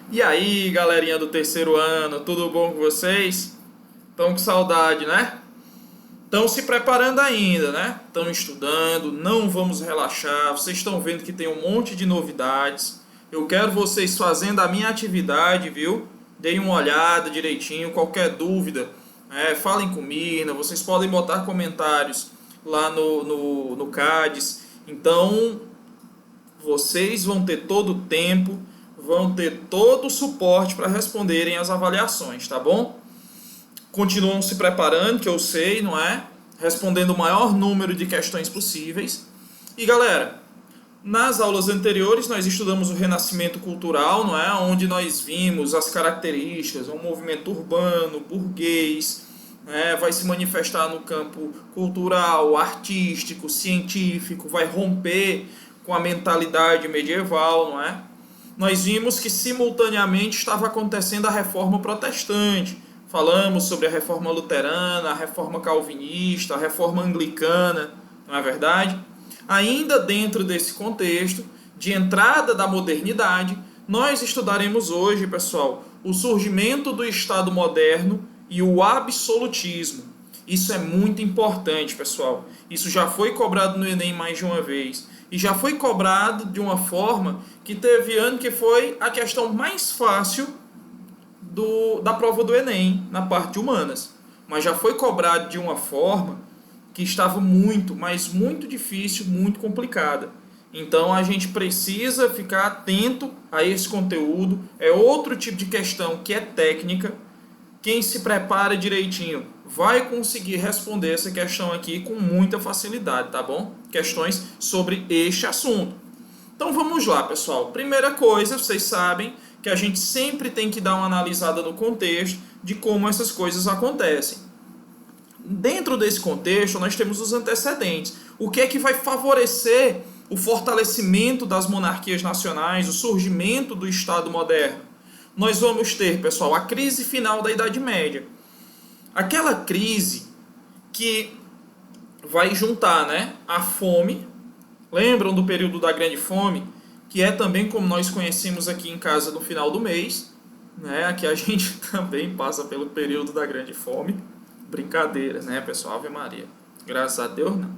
E aí, galerinha do terceiro ano, tudo bom com vocês? Estão com saudade, né? Estão se preparando ainda, né? Estão estudando, não vamos relaxar. Vocês estão vendo que tem um monte de novidades. Eu quero vocês fazendo a minha atividade, viu? Deem uma olhada direitinho, qualquer dúvida, falem com Mirna. Vocês podem botar comentários lá no CADES. Então, vocês vão ter todo o tempo, vão ter todo o suporte para responderem as avaliações, tá bom? Continuam se preparando, que eu sei, não é? Respondendo o maior número de questões possíveis. E galera, nas aulas anteriores nós estudamos o renascimento cultural, não é? Onde nós vimos as características, um movimento urbano, burguês, vai se manifestar no campo cultural, artístico, científico, vai romper com a mentalidade medieval, não é? Nós vimos que simultaneamente estava acontecendo a reforma protestante. Falamos sobre a reforma luterana, a reforma calvinista, a reforma anglicana, não é verdade? Ainda dentro desse contexto de entrada da modernidade, nós estudaremos hoje, pessoal, o surgimento do Estado moderno e o absolutismo. Isso é muito importante, pessoal. Isso já foi cobrado no Enem mais de uma vez. E já foi cobrado de uma forma que teve ano que foi a questão mais fácil da prova do Enem, na parte de humanas. Mas já foi cobrado de uma forma que estava muito, mas muito difícil, muito complicada. Então a gente precisa ficar atento a esse conteúdo. É outro tipo de questão que é técnica. Quem se prepara direitinho vai conseguir responder essa questão aqui com muita facilidade, tá bom? Questões sobre este assunto. Então vamos lá, pessoal. Primeira coisa, vocês sabem que a gente sempre tem que dar uma analisada no contexto de como essas coisas acontecem. Dentro desse contexto, nós temos os antecedentes. O que é que vai favorecer o fortalecimento das monarquias nacionais, o surgimento do Estado moderno? Nós vamos ter, pessoal, a crise final da Idade Média. Aquela crise que vai juntar, a fome. Lembram do período da Grande Fome? Que é também como nós conhecemos aqui em casa no final do mês. Aqui a gente também passa pelo período da Grande Fome. Brincadeira, pessoal? Ave Maria. Graças a Deus, não.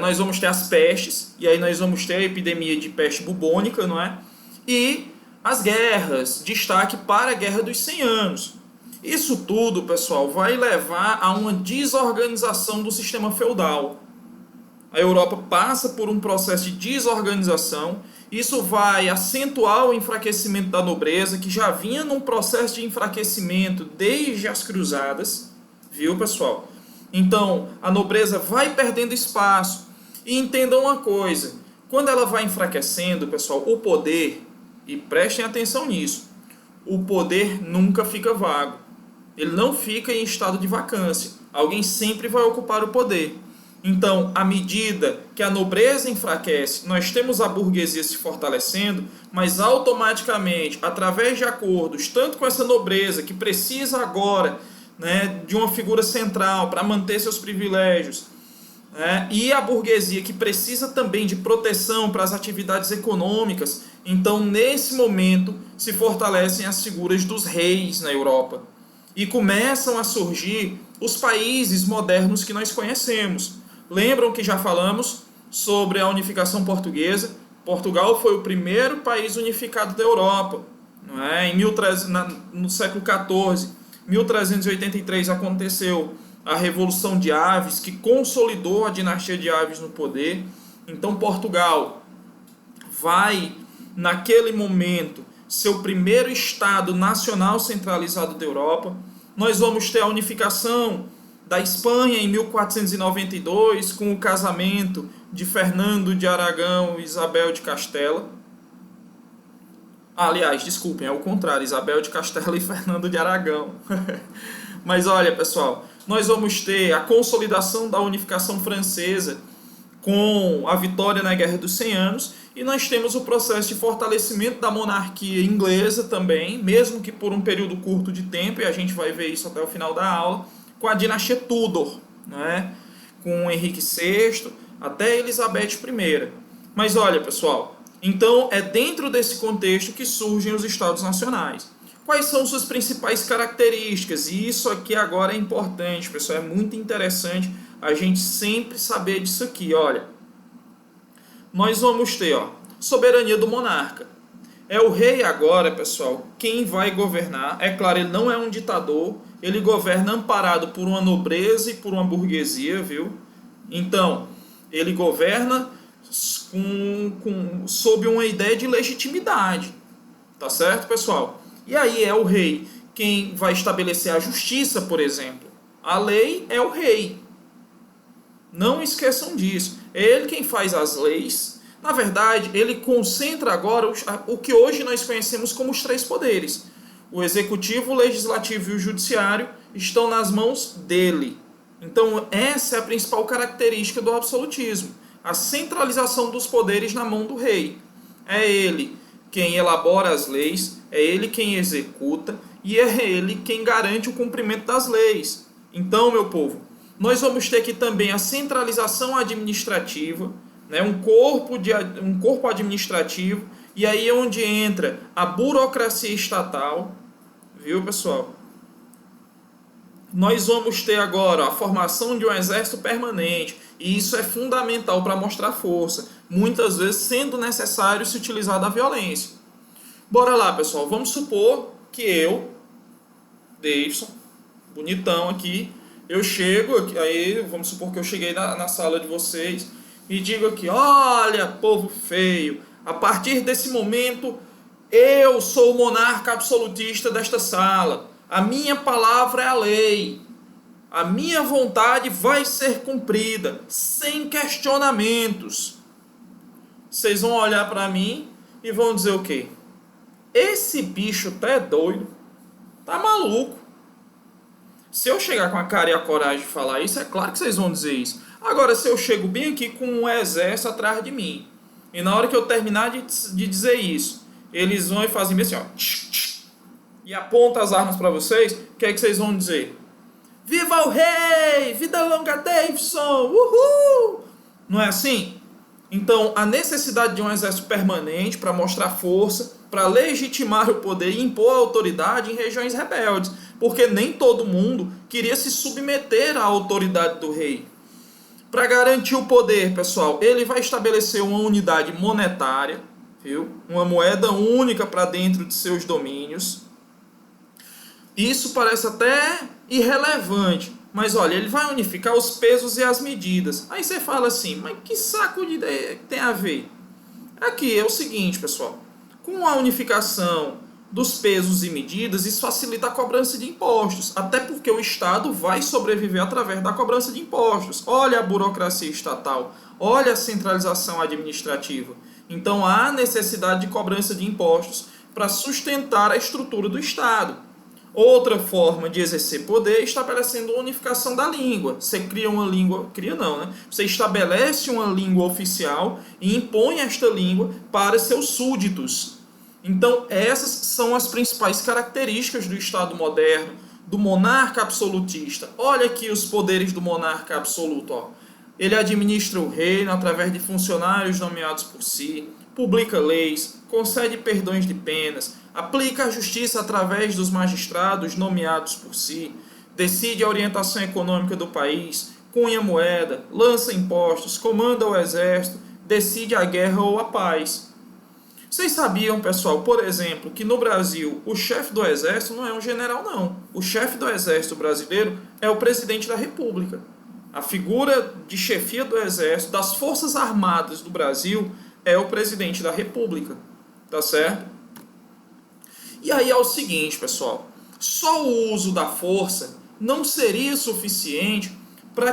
Nós vamos ter as pestes, e aí nós vamos ter a epidemia de peste bubônica, não é? E as guerras, destaque para a Guerra dos 100 Anos. Isso tudo, pessoal, vai levar a uma desorganização do sistema feudal. A Europa passa por um processo de desorganização. Isso vai acentuar o enfraquecimento da nobreza, que já vinha num processo de enfraquecimento desde as cruzadas. Viu, pessoal? Então, a nobreza vai perdendo espaço. E entendam uma coisa. Quando ela vai enfraquecendo, pessoal, o poder, e prestem atenção nisso, o poder nunca fica vago. Ele não fica em estado de vacância. Alguém sempre vai ocupar o poder. Então, à medida que a nobreza enfraquece, nós temos a burguesia se fortalecendo, mas automaticamente, através de acordos, tanto com essa nobreza que precisa agora de uma figura central para manter seus privilégios, e a burguesia que precisa também de proteção para as atividades econômicas, então nesse momento se fortalecem as figuras dos reis na Europa. E começam a surgir os países modernos que nós conhecemos. Lembram que já falamos sobre a unificação portuguesa? Portugal foi o primeiro país unificado da Europa. No século XIV, 1383, aconteceu a Revolução de Aves, que consolidou a dinastia de Aves no poder. Então Portugal vai, naquele momento, ser o primeiro Estado nacional centralizado da Europa. Nós vamos ter a unificação da Espanha em 1492, com o casamento de Fernando de Aragão e Isabel de Castela. Aliás, desculpem, é o contrário, Isabel de Castela e Fernando de Aragão. Mas olha, pessoal, nós vamos ter a consolidação da unificação francesa com a vitória na Guerra dos 100 Anos, e nós temos o processo de fortalecimento da monarquia inglesa também, mesmo que por um período curto de tempo, e a gente vai ver isso até o final da aula, com a dinastia Tudor, com Henrique VI até Elizabeth I. Mas olha, pessoal, Então, é dentro desse contexto que surgem os Estados Nacionais. Quais são suas principais características? E isso aqui agora é importante, pessoal, é muito interessante a gente sempre saber disso aqui. Olha, nós vamos ter soberania do monarca. É o rei agora, pessoal, quem vai governar. É claro, ele não é um ditador, ele governa amparado por uma nobreza e por uma burguesia, viu? Então, ele governa sob uma ideia de legitimidade, tá certo, pessoal? E aí é o rei quem vai estabelecer a justiça, por exemplo. A lei é o rei. Não esqueçam disso. É ele quem faz as leis. Na verdade, ele concentra agora o que hoje nós conhecemos como os três poderes. O executivo, o legislativo e o judiciário estão nas mãos dele. Então, essa é a principal característica do absolutismo. A centralização dos poderes na mão do rei. É ele quem elabora as leis, é ele quem executa e é ele quem garante o cumprimento das leis. Então, meu povo, nós vamos ter aqui também a centralização administrativa, né, um corpo administrativo, e aí é onde entra a burocracia estatal, viu, pessoal? Nós vamos ter agora a formação de um exército permanente, e isso é fundamental para mostrar força, muitas vezes sendo necessário se utilizar da violência. Bora lá, pessoal, vamos supor que eu, Davidson, bonitão aqui, eu chego, aí vamos supor que eu cheguei na sala de vocês e digo aqui, olha, povo feio, a partir desse momento eu sou o monarca absolutista desta sala, a minha palavra é a lei, a minha vontade vai ser cumprida, sem questionamentos. Vocês vão olhar para mim e vão dizer o quê? Esse bicho tá doido, tá maluco. Se eu chegar com a cara e a coragem de falar isso, é claro que vocês vão dizer isso. Agora, se eu chego bem aqui com um exército atrás de mim, e na hora que eu terminar de dizer isso, eles vão e fazem assim, e apontam as armas para vocês, o que é que vocês vão dizer? Viva o rei! Vida longa, Davidson! Uhul! Não é assim? Então, a necessidade de um exército permanente para mostrar força, para legitimar o poder e impor a autoridade em regiões rebeldes, porque nem todo mundo queria se submeter à autoridade do rei. Para garantir o poder, pessoal, ele vai estabelecer uma unidade monetária, viu? Uma moeda única para dentro de seus domínios. Isso parece até irrelevante, mas olha, ele vai unificar os pesos e as medidas. Aí você fala assim, mas que saco de ideia tem a ver? Aqui é o seguinte, pessoal, com a unificação dos pesos e medidas, isso facilita a cobrança de impostos, até porque o Estado vai sobreviver através da cobrança de impostos. Olha a burocracia estatal, olha a centralização administrativa. Então há necessidade de cobrança de impostos para sustentar a estrutura do Estado. Outra forma de exercer poder é estabelecendo a unificação da língua. Você cria uma língua... Cria não, né? Você estabelece uma língua oficial e impõe esta língua para seus súditos. Então, essas são as principais características do Estado moderno, do monarca absolutista. Olha aqui os poderes do monarca absoluto. Ó. Ele administra o reino através de funcionários nomeados por si, publica leis, concede perdões de penas, aplica a justiça através dos magistrados nomeados por si, decide a orientação econômica do país, cunha moeda, lança impostos, comanda o exército, decide a guerra ou a paz. Vocês sabiam, pessoal, por exemplo, que no Brasil o chefe do exército não é um general, não. O chefe do exército brasileiro é o presidente da República. A figura de chefia do exército, das Forças Armadas do Brasil, é o presidente da República. Tá certo? E aí é o seguinte, pessoal, só o uso da força não seria suficiente para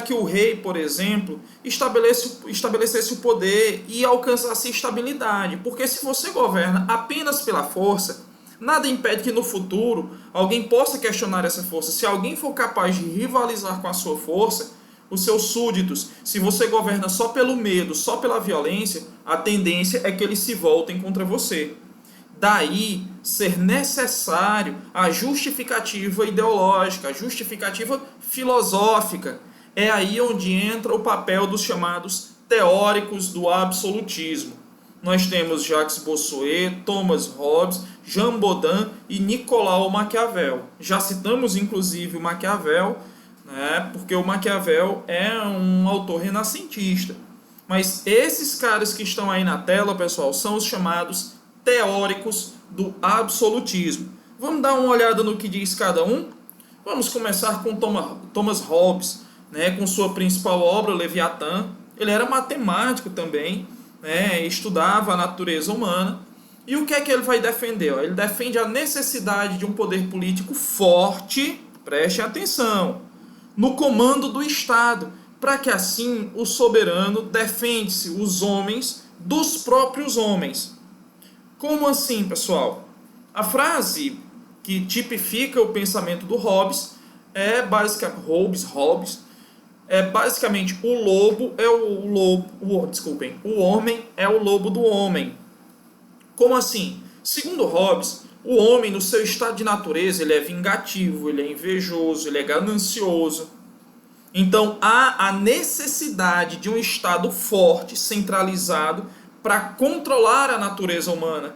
que o rei, por exemplo, estabelecesse o poder e alcançasse estabilidade. Porque se você governa apenas pela força, nada impede que no futuro alguém possa questionar essa força. Se alguém for capaz de rivalizar com a sua força, os seus súditos, se você governa só pelo medo, só pela violência, a tendência é que eles se voltem contra você. Daí ser necessário a justificativa ideológica, a justificativa filosófica. É aí onde entra o papel dos chamados teóricos do absolutismo. nós temos Jacques Bossuet, Thomas Hobbes, Jean Bodin e Nicolau Maquiavel. Já citamos inclusive o Maquiavel, né, porque o Maquiavel é um autor renascentista. Mas esses caras que estão aí na tela, pessoal, são os chamados teóricos do absolutismo. Vamos dar uma olhada no que diz cada um? Vamos começar com Thomas Hobbes, né, com sua principal obra, Leviatã. Ele era matemático também, né, estudava a natureza humana. E o que é que ele vai defender? Ele defende a necessidade de um poder político forte, preste atenção, no comando do Estado, para que assim o soberano defenda-se os homens dos próprios homens. Como assim, pessoal? A frase que tipifica o pensamento do Hobbes é basicamente o homem é o lobo do homem. Como assim? Segundo Hobbes, o homem no seu estado de natureza, ele é vingativo, ele é invejoso, ele é ganancioso. Então há a necessidade de um Estado forte, centralizado, para controlar a natureza humana.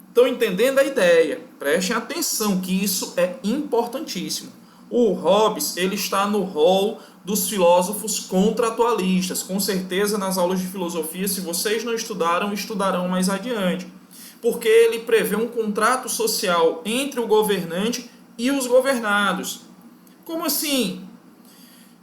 Estão entendendo a ideia? Prestem atenção que isso é importantíssimo. O Hobbes, ele está no rol dos filósofos contratualistas. Com certeza nas aulas de filosofia, se vocês não estudaram, estudarão mais adiante. Porque ele prevê um contrato social entre o governante e os governados. Como assim?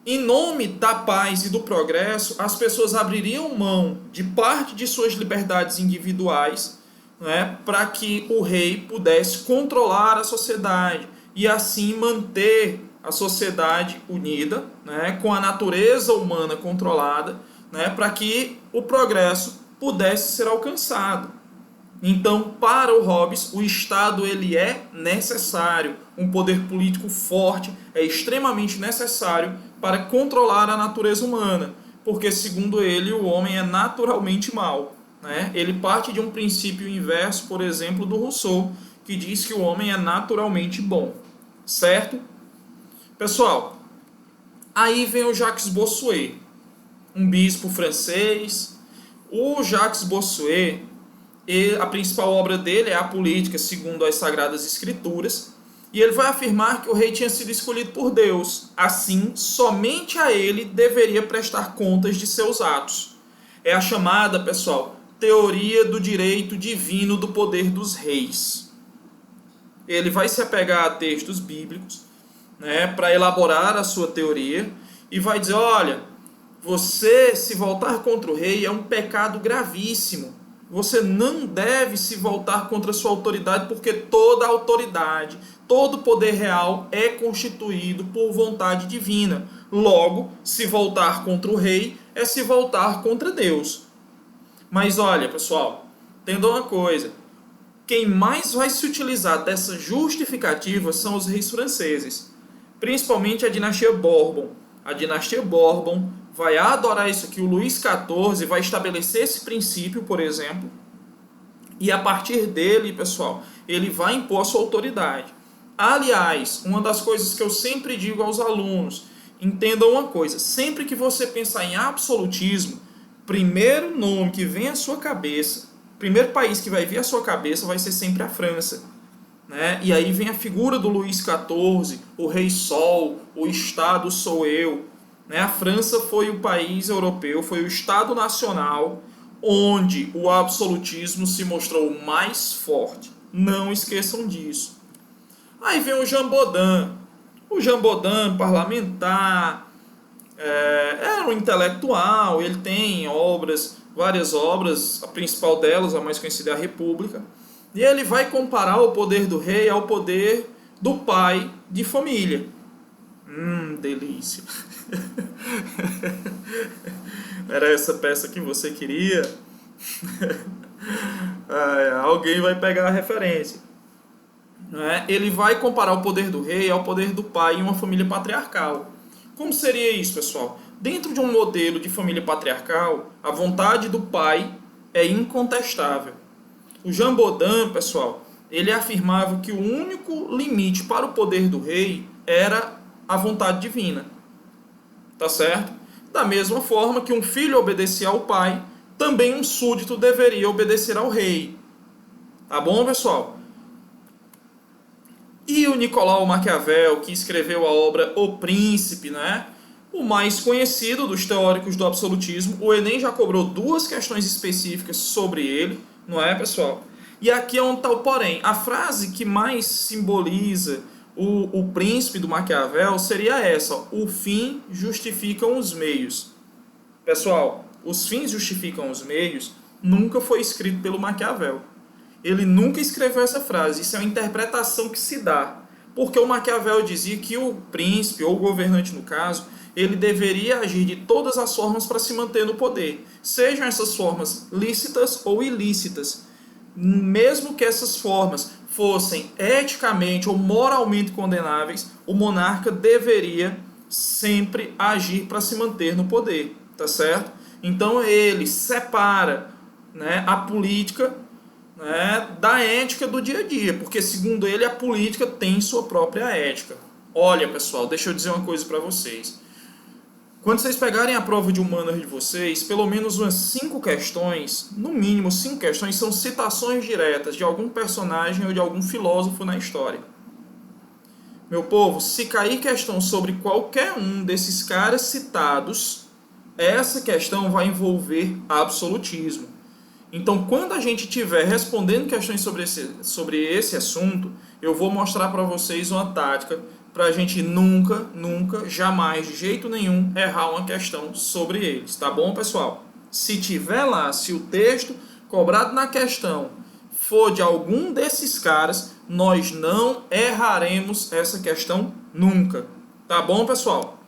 Em nome da paz e do progresso, as pessoas abririam mão de parte de suas liberdades individuais, né, para que o rei pudesse controlar a sociedade e assim manter a sociedade unida, né, com a natureza humana controlada, né, para que o progresso pudesse ser alcançado. Então, para o Hobbes, o Estado ele é necessário, um poder político forte é extremamente necessário para controlar a natureza humana, porque segundo ele o homem é naturalmente mau, né? Ele parte de um princípio inverso, por exemplo, do Rousseau, que diz que o homem é naturalmente bom, certo? Pessoal, aí vem o Jacques Bossuet, um bispo francês. O Jacques Bossuet, a principal obra dele é a Política segundo as Sagradas Escrituras, e ele vai afirmar que o rei tinha sido escolhido por Deus. Assim, somente a ele deveria prestar contas de seus atos. É a chamada, pessoal, teoria do direito divino do poder dos reis. Ele vai se apegar a textos bíblicos, né, para elaborar a sua teoria e vai dizer, olha, você se voltar contra o rei é um pecado gravíssimo. Você não deve se voltar contra a sua autoridade, porque toda autoridade, todo poder real é constituído por vontade divina. Logo, se voltar contra o rei é se voltar contra Deus. Mas olha, pessoal, entenda uma coisa. Quem mais vai se utilizar dessa justificativa são os reis franceses, principalmente a dinastia Bourbon. A dinastia Bourbon vai adorar isso aqui, o Luís XIV vai estabelecer esse princípio, por exemplo, e a partir dele, pessoal, ele vai impor a sua autoridade. Aliás, uma das coisas que eu sempre digo aos alunos, entendam uma coisa, sempre que você pensar em absolutismo, primeiro nome que vem à sua cabeça, primeiro país que vai vir à sua cabeça vai ser sempre a França. Né? E aí vem a figura do Luís XIV, o Rei Sol, o Estado sou eu. Né? A França foi o país europeu, foi o Estado nacional onde o absolutismo se mostrou mais forte. Não esqueçam disso. Aí vem o Jean Bodin. O Jean Bodin, parlamentar, era um intelectual, ele tem várias obras, a principal delas, a mais conhecida é a República, e ele vai comparar o poder do rei ao poder do pai de família. Delícia! Era essa peça que você queria? Alguém vai pegar a referência. Ele vai comparar o poder do rei ao poder do pai em uma família patriarcal. Como seria isso, pessoal? Dentro de um modelo de família patriarcal, a vontade do pai é incontestável. O Jean Bodin, pessoal, ele afirmava que o único limite para o poder do rei era a vontade divina. Tá certo? Da mesma forma que um filho obedecia ao pai, também um súdito deveria obedecer ao rei. Tá bom, pessoal? E o Nicolau Maquiavel, que escreveu a obra O Príncipe, né? O mais conhecido dos teóricos do absolutismo. O Enem já cobrou 2 questões específicas sobre ele, não é, pessoal? E aqui é um tal porém. A frase que mais simboliza o príncipe do Maquiavel seria essa: ó, o fim justificam os meios. Pessoal, os fins justificam os meios nunca foi escrito pelo Maquiavel. Ele nunca escreveu essa frase. Isso é uma interpretação que se dá. Porque o Maquiavel dizia que o príncipe, ou o governante no caso, ele deveria agir de todas as formas para se manter no poder. Sejam essas formas lícitas ou ilícitas. Mesmo que essas formas fossem eticamente ou moralmente condenáveis, o monarca deveria sempre agir para se manter no poder, tá certo? Então ele separa, né, a política, né, da ética do dia a dia, porque segundo ele a política tem sua própria ética. Olha, pessoal, deixa eu dizer uma coisa para vocês. Quando vocês pegarem a prova de humanas de vocês, pelo menos umas 5 questões, no mínimo 5 questões, são citações diretas de algum personagem ou de algum filósofo na história. Meu povo, se cair questão sobre qualquer um desses caras citados, essa questão vai envolver absolutismo. Então, quando a gente estiver respondendo questões sobre esse assunto, eu vou mostrar para vocês uma tática para a gente nunca, jamais, de jeito nenhum, errar uma questão sobre eles. Tá bom, pessoal? Se tiver lá, se o texto cobrado na questão for de algum desses caras, nós não erraremos essa questão nunca. Tá bom, pessoal?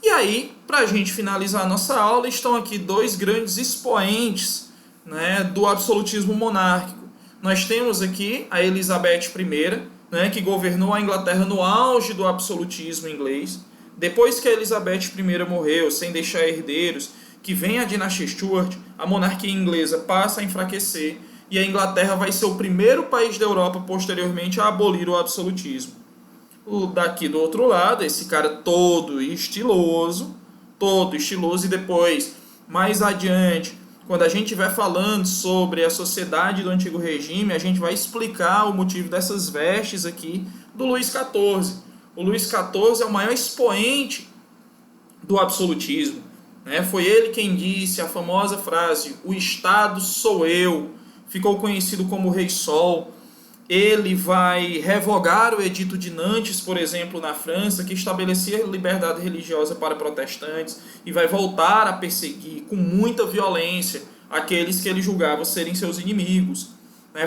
E aí, para a gente finalizar a nossa aula, estão aqui 2 grandes expoentes, né, do absolutismo monárquico. Nós temos aqui a Elizabeth I, né, que governou a Inglaterra no auge do absolutismo inglês. Depois que a Elizabeth I morreu, sem deixar herdeiros, que vem a dinastia Stuart, a monarquia inglesa passa a enfraquecer e a Inglaterra vai ser o primeiro país da Europa posteriormente a abolir o absolutismo. Daqui do outro lado, esse cara todo estiloso, e depois, mais adiante, quando a gente estiver falando sobre a sociedade do Antigo Regime, a gente vai explicar o motivo dessas vestes aqui do Luís XIV. O Luís XIV é o maior expoente do absolutismo, né? Foi ele quem disse a famosa frase: o Estado sou eu. Ficou conhecido como o Rei Sol. Ele vai revogar o Edito de Nantes, por exemplo, na França, que estabelecia liberdade religiosa para protestantes, e vai voltar a perseguir com muita violência aqueles que ele julgava serem seus inimigos.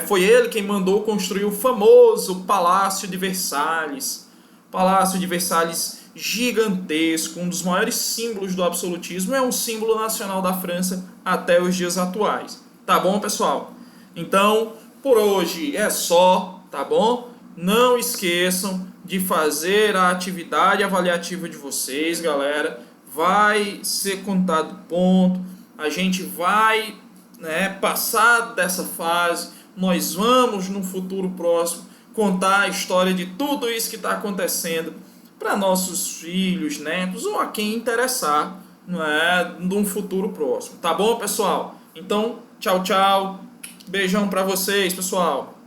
Foi ele quem mandou construir o famoso Palácio de Versalhes. Palácio de Versalhes gigantesco, um dos maiores símbolos do absolutismo, é um símbolo nacional da França até os dias atuais. Tá bom, pessoal? Então, por hoje é só, tá bom? Não esqueçam de fazer a atividade avaliativa de vocês, galera. Vai ser contado ponto. A gente vai, né, passar dessa fase. Nós vamos, no futuro próximo, contar a história de tudo isso que está acontecendo para nossos filhos, netos ou a quem interessar, não é, num futuro próximo. Tá bom, pessoal? Então, tchau, tchau. Beijão para vocês, pessoal.